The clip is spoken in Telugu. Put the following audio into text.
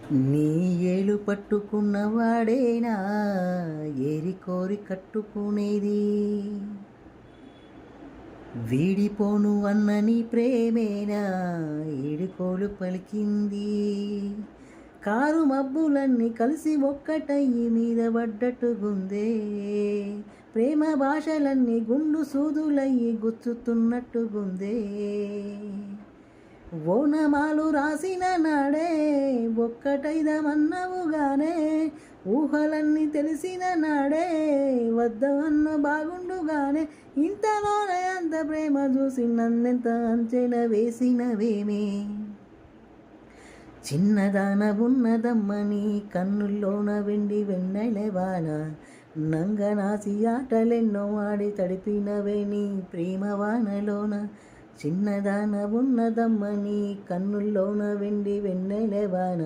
నీ ఏలు పట్టుకున్నవాడేనా ఏరి కోరి కట్టుకునేది, వీడిపోను అన్న నీ ప్రేమేనా ఏడుకోలు పలికింది. కారు మబ్బులన్నీ కలిసి ఒక్కటయ్యి మీద పడ్డట్టుగుందే, ప్రేమ భాషలన్నీ గుండు సూదులయ్యి గుచ్చుతున్నట్టుగుందే. ఓనమాలు రాసిన నాడే ఒక్కటైదమన్నవుగానే, ఊహలన్నీ తెలిసిన నాడే వద్దవన్న బాగుండుగానే. ఇంతలోనే అంత ప్రేమ చూసి నన్నెంత అంచెన వేసినవేమే, చిన్నదాన ఉన్నదమ్మని కన్నుల్లోన వెండి వెన్నెలవాన, నంగనాసి ఆటలెన్నో ఆడి తడిపినవే నీ ప్రేమవానలోన. చిన్నదాన ఉన్నదమ్మని కన్నుల్లోన వెండి వెన్నెలవాన.